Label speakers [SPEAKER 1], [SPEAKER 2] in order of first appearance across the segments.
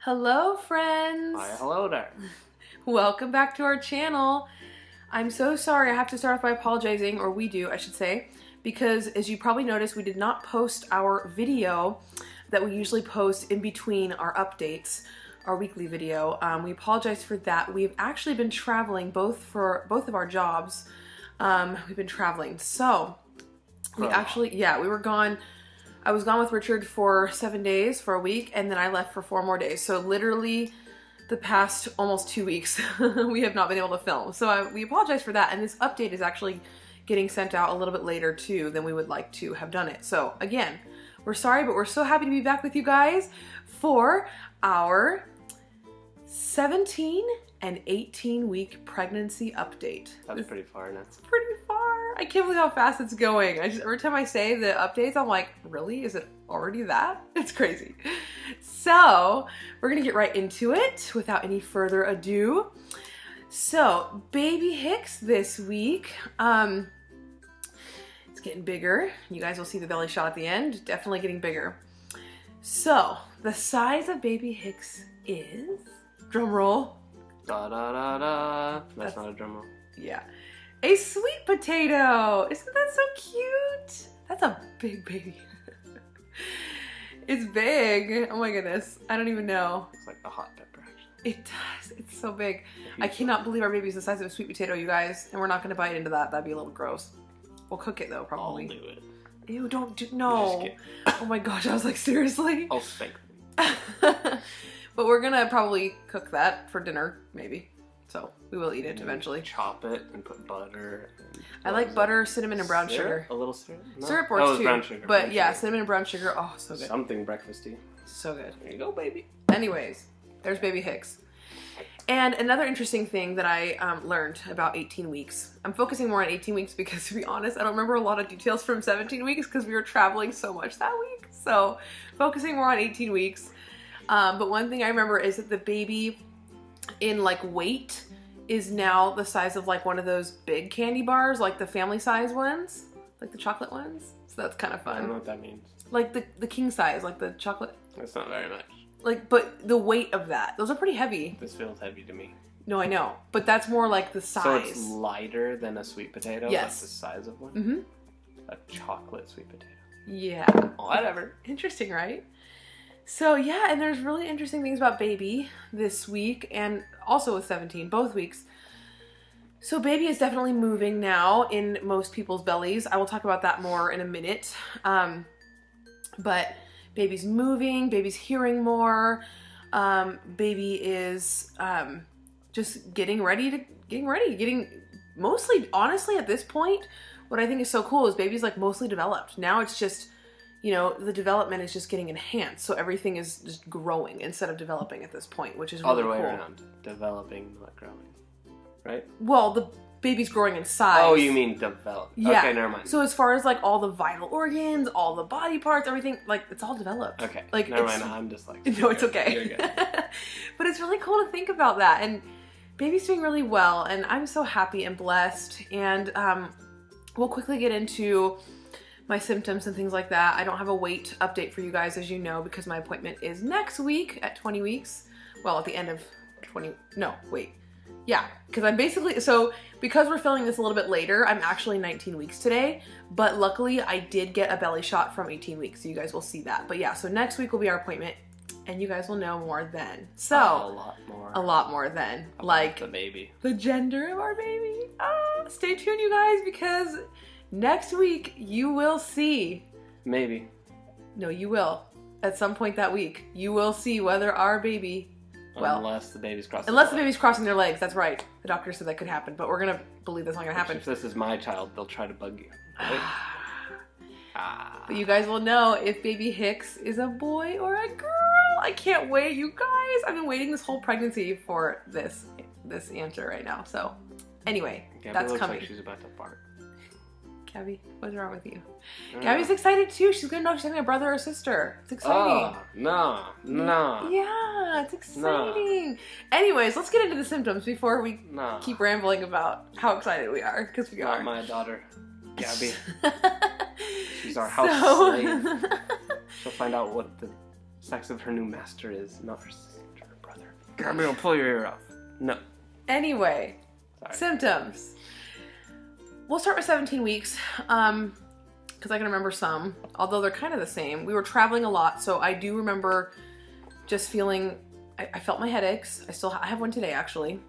[SPEAKER 1] Hello, friends.
[SPEAKER 2] Hi, hello there.
[SPEAKER 1] Welcome back to our channel. I'm so sorry. I have to start off by apologizing, or we do, I should say, because as you probably noticed, we did not post our video that we usually post in between our updates, our weekly video. We apologize for that. We've actually been traveling for both of our jobs. We've been traveling. So we were gone. I was gone with Richard for 7 days, for a week, and then I left for 4 more days. So literally the past almost 2 weeks, we have not been able to film. So we apologize for that. And this update is actually getting sent out a little bit later too than we would like to have done it. So again, we're sorry, but we're so happy to be back with you guys for our 17 and 18 week pregnancy update.
[SPEAKER 2] That's pretty far now.
[SPEAKER 1] It's pretty far. I can't believe how fast it's going. Every time I say the updates, I'm like, really? Is it already that? It's crazy. So we're gonna get right into it without any further ado. So baby Hicks this week, it's getting bigger. You guys will see the belly shot at the end. Definitely getting bigger. So the size of baby Hicks is, drum roll.
[SPEAKER 2] Da da da da. That's not a drum roll.
[SPEAKER 1] Yeah. A sweet potato. Isn't that so cute? That's a big baby. It's big. Oh my goodness. I don't even know.
[SPEAKER 2] It's like a hot pepper, actually.
[SPEAKER 1] It does. It's so big. I cannot believe our baby's the size of a sweet potato, you guys. And we're not going to bite into that. That'd be a little gross. We'll cook it though, probably.
[SPEAKER 2] I'll do it.
[SPEAKER 1] Ew, don't do, no. Oh my gosh, I was like, seriously?
[SPEAKER 2] I'll spank
[SPEAKER 1] But we're going to probably cook that for dinner, maybe. So we will eat it eventually.
[SPEAKER 2] Chop it and put butter. And
[SPEAKER 1] I like butter, cinnamon, and brown sugar.
[SPEAKER 2] A little syrup? No.
[SPEAKER 1] Syrup works too.
[SPEAKER 2] Brown sugar.
[SPEAKER 1] But
[SPEAKER 2] brown
[SPEAKER 1] yeah,
[SPEAKER 2] sugar.
[SPEAKER 1] cinnamon and brown sugar. Oh, so good.
[SPEAKER 2] Something breakfasty.
[SPEAKER 1] So good.
[SPEAKER 2] There you go, baby.
[SPEAKER 1] Anyways, there's baby Hicks. And another interesting thing that I learned about 18 weeks. I'm focusing more on 18 weeks because, to be honest, I don't remember a lot of details from 17 weeks because we were traveling so much that week. So focusing more on 18 weeks. But one thing I remember is that the baby in like weight is now the size of like one of those big candy bars, like the family size ones, like the chocolate ones. So that's kind of
[SPEAKER 2] I don't know
[SPEAKER 1] fun.
[SPEAKER 2] what that means.
[SPEAKER 1] Like the king size, like the chocolate.
[SPEAKER 2] That's not very much.
[SPEAKER 1] Like, but the weight of that, those are pretty heavy.
[SPEAKER 2] This feels heavy to me.
[SPEAKER 1] No, I know, but that's more like the size.
[SPEAKER 2] So it's lighter than a sweet potato?
[SPEAKER 1] Yes.
[SPEAKER 2] That's the size of one?
[SPEAKER 1] Mm-hmm.
[SPEAKER 2] A chocolate sweet potato.
[SPEAKER 1] Yeah.
[SPEAKER 2] Whatever.
[SPEAKER 1] Interesting, right? So yeah, and there's really interesting things about baby this week and also with 17, both weeks. So baby is definitely moving now in most people's bellies. I will talk about that more in a minute. But baby's moving, baby's hearing more. Baby is just getting mostly, honestly, at this point, what I think is so cool is baby's like mostly developed. Now it's just, you know, the development is just getting enhanced. So everything is just growing instead of developing at this point, which is really
[SPEAKER 2] Other way
[SPEAKER 1] cool.
[SPEAKER 2] around. Developing, not growing. Right?
[SPEAKER 1] Well, the baby's growing in size.
[SPEAKER 2] Oh, you mean develop.
[SPEAKER 1] Yeah.
[SPEAKER 2] Okay, never mind.
[SPEAKER 1] So as far as like all the vital organs, all the body parts, everything, like it's all developed.
[SPEAKER 2] Okay.
[SPEAKER 1] Like
[SPEAKER 2] never
[SPEAKER 1] it's,
[SPEAKER 2] mind. I'm just like.
[SPEAKER 1] No, it's okay.
[SPEAKER 2] You're good.
[SPEAKER 1] But it's really cool to think about that. And baby's doing really well. And I'm so happy and blessed. And we'll quickly get into my symptoms and things like that. I don't have a weight update for you guys, as you know, because my appointment is next week at 20 weeks. Well, at the end of 20, no, wait. Yeah, because I'm basically, because we're filming this a little bit later, I'm actually 19 weeks today, but luckily I did get a belly shot from 18 weeks, so you guys will see that. But yeah, so next week will be our appointment, and you guys will know more then. So, a lot more then. Like,
[SPEAKER 2] the baby.
[SPEAKER 1] The gender of our baby. Stay tuned, you guys, because next week you will see.
[SPEAKER 2] Maybe.
[SPEAKER 1] No, you will. At some point that week, you will see whether our baby... Well,
[SPEAKER 2] unless the baby's crossing.
[SPEAKER 1] Unless the baby's crossing their legs, that's right. The doctor said that could happen, but we're gonna believe that's not gonna happen.
[SPEAKER 2] If this is my child, they'll try to bug you. Right?
[SPEAKER 1] But you guys will know if baby Hicks is a boy or a girl. I can't wait, you guys. I've been waiting this whole pregnancy for this answer right now. So, anyway,
[SPEAKER 2] Gabby
[SPEAKER 1] that's
[SPEAKER 2] looks
[SPEAKER 1] coming.
[SPEAKER 2] Like she's about to bark.
[SPEAKER 1] Gabby, what's wrong with you?
[SPEAKER 2] Mm.
[SPEAKER 1] Gabby's excited too. She's gonna know she's having a brother or sister. It's exciting.
[SPEAKER 2] Oh, no.
[SPEAKER 1] Yeah, it's exciting. No. Anyways, let's get into the symptoms before we keep rambling about how excited we are, because we are.
[SPEAKER 2] Not my daughter, Gabby. She's our house slave. She'll find out what the sex of her new master is, not her sister. Gabby, I'll pull your ear off. No.
[SPEAKER 1] Anyway,
[SPEAKER 2] Sorry.
[SPEAKER 1] symptoms. We'll start with 17 weeks, because I can remember some, although they're kind of the same. We were traveling a lot, so I do remember just feeling, I felt my headaches. I have one today, actually.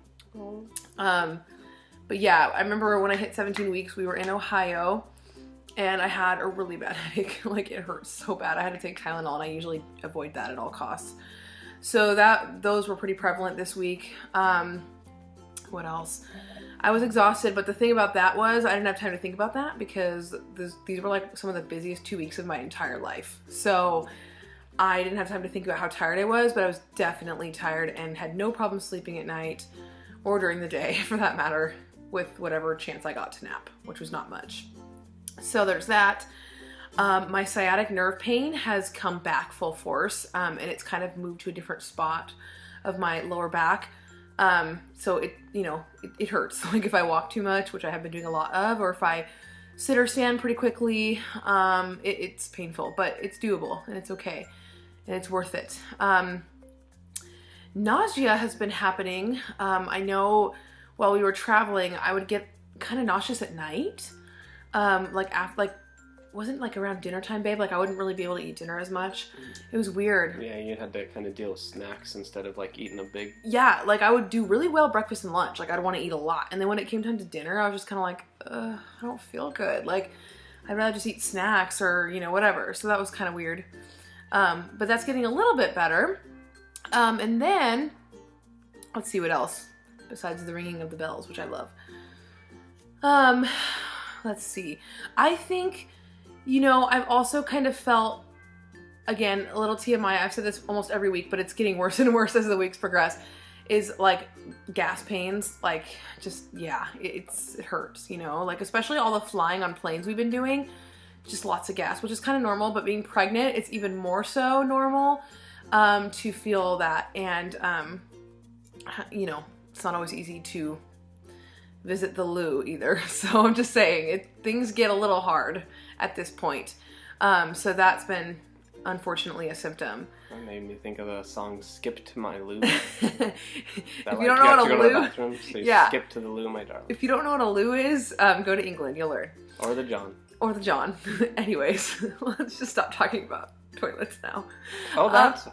[SPEAKER 1] But yeah, I remember when I hit 17 weeks, we were in Ohio, and I had a really bad headache. Like, it hurt so bad. I had to take Tylenol, and I usually avoid that at all costs. So those were pretty prevalent this week. What else? I was exhausted, but the thing about that was I didn't have time to think about that because these were like some of the busiest 2 weeks of my entire life. So I didn't have time to think about how tired I was, but I was definitely tired and had no problem sleeping at night or during the day, for that matter, with whatever chance I got to nap, which was not much. So there's that. My sciatic nerve pain has come back full force, and it's kind of moved to a different spot of my lower back. So it hurts. Like if I walk too much, which I have been doing a lot of, or if I sit or stand pretty quickly, it's painful, but it's doable and it's okay and it's worth it. Nausea has been happening. I know while we were traveling, I would get kind of nauseous at night. Wasn't like around dinner time, babe. Like I wouldn't really be able to eat dinner as much. It was weird.
[SPEAKER 2] Yeah, you had to kind of deal with snacks instead of like eating a big...
[SPEAKER 1] Yeah, like I would do really well breakfast and lunch. Like I'd want to eat a lot. And then when it came time to dinner, I was just kind of like, I don't feel good. Like I'd rather just eat snacks or, whatever. So that was kind of weird. But that's getting a little bit better. And then, let's see what else besides the ringing of the bells, which I love. Let's see. I think... I've also kind of felt, again, a little TMI, I've said this almost every week, but it's getting worse and worse as the weeks progress, is like gas pains, like just, yeah, it hurts, like especially all the flying on planes we've been doing, just lots of gas, which is kind of normal, but being pregnant, it's even more so normal to feel that. And, it's not always easy to visit the loo either. So I'm just saying things get a little hard at this point. So that's been unfortunately a symptom.
[SPEAKER 2] That made me think of the song "Skip to My Loo."
[SPEAKER 1] If you don't know what a loo,
[SPEAKER 2] bathroom, so
[SPEAKER 1] yeah.
[SPEAKER 2] Skip to the loo, my darling.
[SPEAKER 1] If you don't know what a loo is, go to England, you'll learn.
[SPEAKER 2] Or the John.
[SPEAKER 1] Or the John. Anyways, let's just stop talking about toilets now.
[SPEAKER 2] Oh, that's...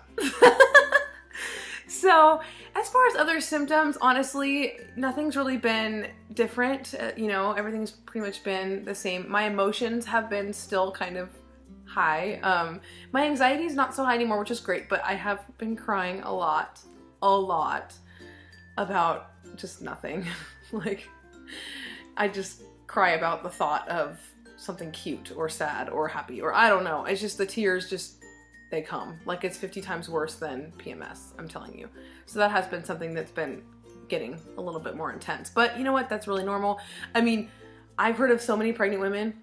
[SPEAKER 1] So, as far as other symptoms, honestly, nothing's really been different. Everything's pretty much been the same. My emotions have been still kind of high. My anxiety is not so high anymore, which is great, but I have been crying a lot about just nothing. Like, I just cry about the thought of something cute or sad or happy, or I don't know. It's just the tears they come. Like it's 50 times worse than PMS, I'm telling you. So that has been something that's been getting a little bit more intense. But you know what? That's really normal. I mean, I've heard of so many pregnant women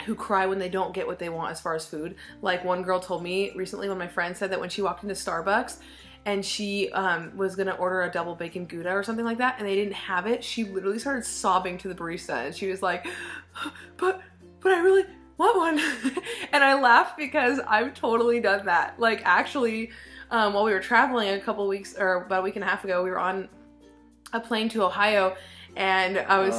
[SPEAKER 1] who cry when they don't get what they want as far as food. Like one girl told me recently, when my friend said that when she walked into Starbucks and she was gonna order a double bacon Gouda or something like that, and they didn't have it, she literally started sobbing to the barista, and she was like, but I really want one. And I laughed because I've totally done that. Like actually, while we were traveling a couple weeks, or about a week and a half ago, we were on a plane to Ohio, and I was,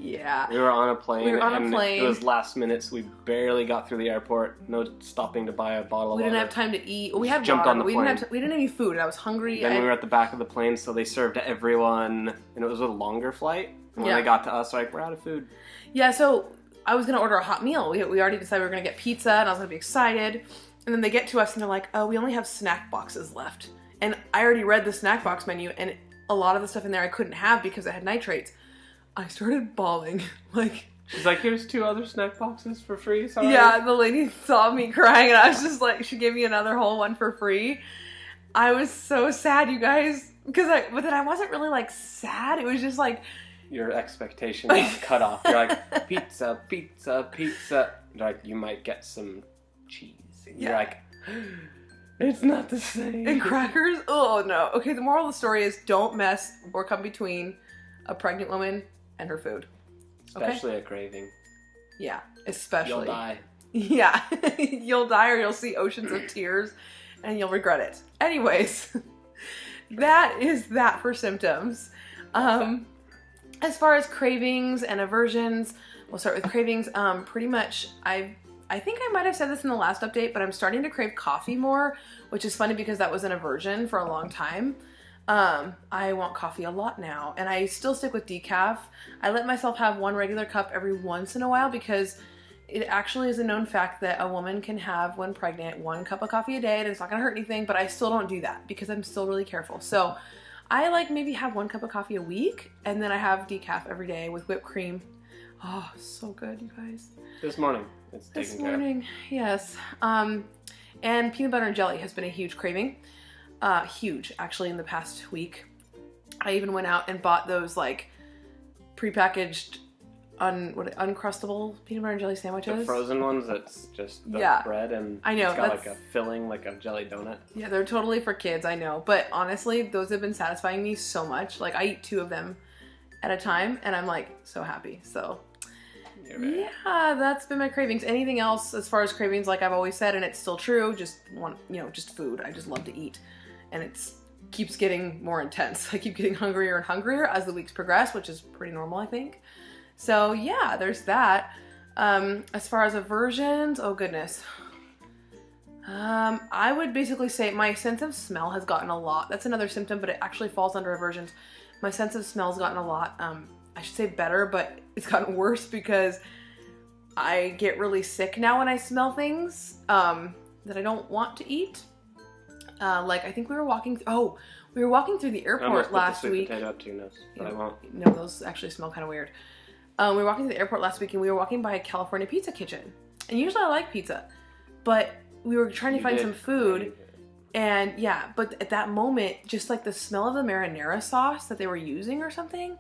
[SPEAKER 1] yeah.
[SPEAKER 2] We were on a plane.
[SPEAKER 1] It
[SPEAKER 2] was last minute, so we barely got through the airport. No stopping to buy a bottle of water.
[SPEAKER 1] We didn't have time to eat. We had
[SPEAKER 2] jumped
[SPEAKER 1] water.
[SPEAKER 2] on the plane.
[SPEAKER 1] We didn't have any food, and I was hungry.
[SPEAKER 2] Then we were at the back of the plane, so they served everyone, and it was a longer flight. And when they got to us, like, we're out of food. Yeah,
[SPEAKER 1] so I was going to order a hot meal. We already decided we were going to get pizza, and I was going to be excited. And then they get to us, and they're like, oh, we only have snack boxes left. And I already read the snack box menu, and a lot of the stuff in there I couldn't have because it had nitrates. I started bawling. Like,
[SPEAKER 2] she's like, here's 2 other snack boxes for free. Sorry.
[SPEAKER 1] Yeah, the lady saw me crying, and I was just like, she gave me another whole one for free. I was so sad, you guys. But then I wasn't really, like, sad. It was just like...
[SPEAKER 2] Your expectations got cut off. You're like, pizza, pizza, pizza. You're like, you might get some cheese. And you're like, it's not the same.
[SPEAKER 1] And crackers? Oh, no. Okay, the moral of the story is don't mess or come between a pregnant woman and her food.
[SPEAKER 2] Especially a craving.
[SPEAKER 1] Yeah, especially.
[SPEAKER 2] You'll die.
[SPEAKER 1] Yeah, you'll die, or you'll see oceans of tears and you'll regret it. Anyways, that is that for symptoms. As far as cravings and aversions, we'll start with cravings. Pretty much, I think I might have said this in the last update, but I'm starting to crave coffee more, which is funny because that was an aversion for a long time. I want coffee a lot now, and I still stick with decaf. I let myself have one regular cup every once in a while because it actually is a known fact that a woman can have, when pregnant, 1 cup of coffee a day, and it's not gonna hurt anything, but I still don't do that because I'm still really careful. So I like maybe have 1 cup of coffee a week, and then I have decaf every day with whipped cream. Oh, so good, you guys.
[SPEAKER 2] This morning, it's taken
[SPEAKER 1] This morning, yes. And peanut butter and jelly has been a huge craving. Huge, actually, in the past week. I even went out and bought those, like, prepackaged, uncrustable peanut butter and jelly sandwiches.
[SPEAKER 2] The frozen ones that's just the bread and
[SPEAKER 1] I know,
[SPEAKER 2] it's got like a filling, like a jelly donut.
[SPEAKER 1] Yeah, they're totally for kids, I know. But honestly, those have been satisfying me so much. Like, I eat 2 of them at a time, and I'm, like, so happy. So, yeah, that's been my cravings. Anything else as far as cravings, like I've always said, and it's still true, just just food. I just love to eat. And it's keeps getting more intense. I keep getting hungrier and hungrier as the weeks progress, which is pretty normal, I think. So yeah, there's that. As far as aversions, oh goodness. I would basically say my sense of smell has gotten a lot. That's another symptom, but it actually falls under aversions. My sense of smell has gotten a lot, I should say better, but it's gotten worse because I get really sick now when I smell things that I don't want to eat. Like I think we were walking through the airport last week.
[SPEAKER 2] I almost put the sweet potato up to your nose, but I won't.
[SPEAKER 1] No, those actually smell kind of weird. We were walking to the airport last week, and we were walking by a California pizza kitchen. And usually I like pizza, but we were trying to find some food. And yeah, but at that moment, just like the smell of the marinara sauce that they were using or something,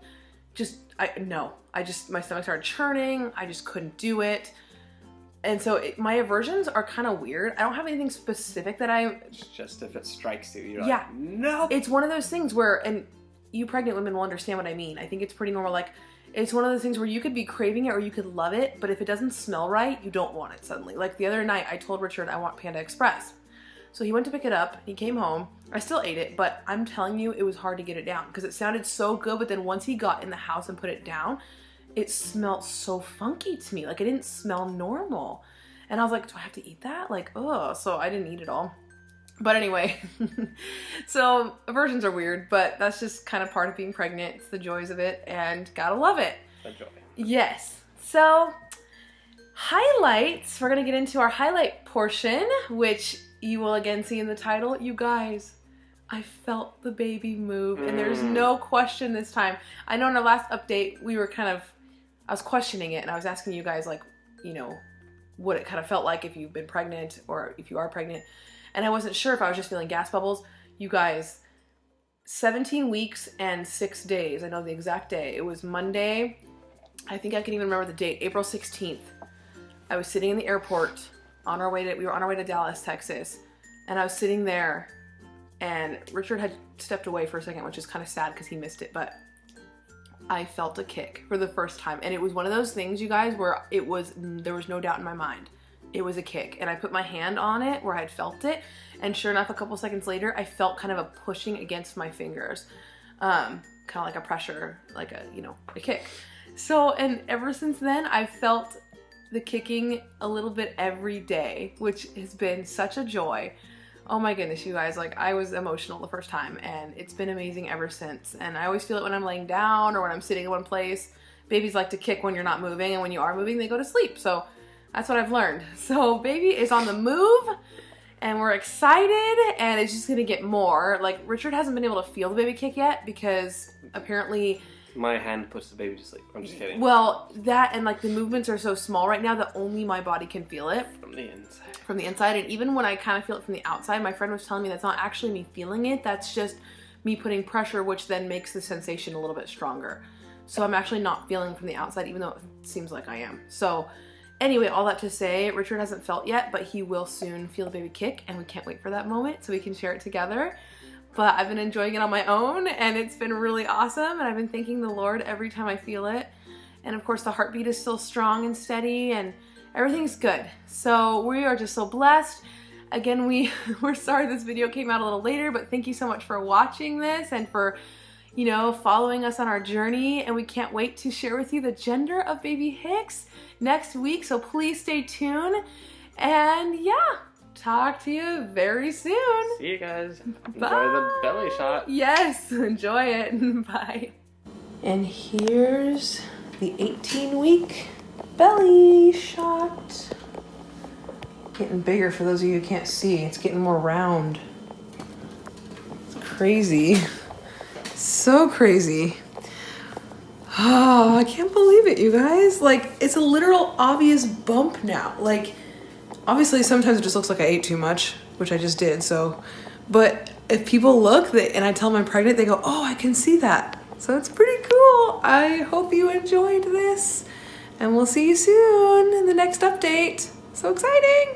[SPEAKER 1] my stomach started churning. I just couldn't do it. And so my aversions are kind of weird. I don't have anything specific that
[SPEAKER 2] It's just if it strikes you, you're
[SPEAKER 1] yeah,
[SPEAKER 2] like, no.
[SPEAKER 1] It's one of those things where, and you pregnant women will understand what I mean. I think it's pretty normal. Like, it's one of those things where you could be craving it or you could love it, but if it doesn't smell right, you don't want it suddenly. Like the other night, I told Richard I want Panda Express. So he went to pick it up, he came home, I still ate it, but I'm telling you, it was hard to get it down because it sounded so good, but then once he got in the house and put it down, it smelled so funky to me. Like, it didn't smell normal. And I was like, do I have to eat that? Like, oh, so I didn't eat it all. But anyway, so aversions are weird, but that's just kind of part of being pregnant. It's the joys of it, and gotta love it.
[SPEAKER 2] A joy.
[SPEAKER 1] Yes. So, highlights. We're gonna get into our highlight portion, which you will again see in the title. You guys, I felt the baby move, and there's no question this time. I know in our last update, I was questioning it, and I was asking you guys, like, what it kind of felt like if you've been pregnant or if you are pregnant. And I wasn't sure if I was just feeling gas bubbles. You guys, 17 weeks and 6 days. I know the exact day. It was Monday. I think I can even remember the date, April 16th. I was sitting in the airport we were on our way to Dallas, Texas. And I was sitting there, and Richard had stepped away for a second, which is kind of sad because he missed it, but I felt a kick for the first time. And it was one of those things, you guys, where there was no doubt in my mind. It was a kick. And I put my hand on it where I'd felt it. And sure enough, a couple seconds later, I felt kind of a pushing against my fingers. Kind of like a pressure, like a kick. So, and ever since then, I've felt the kicking a little bit every day, which has been such a joy. Oh my goodness, you guys, like, I was emotional the first time, and it's been amazing ever since. And I always feel it when I'm laying down or when I'm sitting in one place. Babies like to kick when you're not moving, and when you are moving, they go to sleep. So that's what I've learned. So baby is on the move, and we're excited, and it's just gonna get more. Like, Richard hasn't been able to feel the baby kick yet because apparently
[SPEAKER 2] my hand puts the baby to sleep. I'm just kidding.
[SPEAKER 1] Well, that and like the movements are so small right now that only my body can feel it. From the inside. And even when I kind of feel it from the outside, my friend was telling me that's not actually me feeling it. That's just me putting pressure, which then makes the sensation a little bit stronger. So I'm actually not feeling from the outside, even though it seems like I am. So anyway, all that to say, Richard hasn't felt yet, but he will soon feel the baby kick, and we can't wait for that moment so we can share it together. But I've been enjoying it on my own, and it's been really awesome, and I've been thanking the Lord every time I feel it. And of course, the heartbeat is still strong and steady, and everything's good. So we are just so blessed. Again, we're sorry this video came out a little later, but thank you so much for watching this and for, you know, following us on our journey. And we can't wait to share with you the gender of baby Hicks next week. So please stay tuned. And yeah, talk to you very soon.
[SPEAKER 2] See you guys.
[SPEAKER 1] Bye.
[SPEAKER 2] Enjoy the belly shot.
[SPEAKER 1] Yes, enjoy it. Bye. And here's the 18-week belly shot. Getting bigger for those of you who can't see. It's getting more round. It's crazy. So crazy. Oh, I can't believe it, you guys. Like, it's a literal obvious bump now. Like, obviously sometimes it just looks like I ate too much, which I just did, so. But if people look and I tell them I'm pregnant, they go, oh, I can see that. So it's pretty cool. I hope you enjoyed this. And we'll see you soon in the next update. So exciting.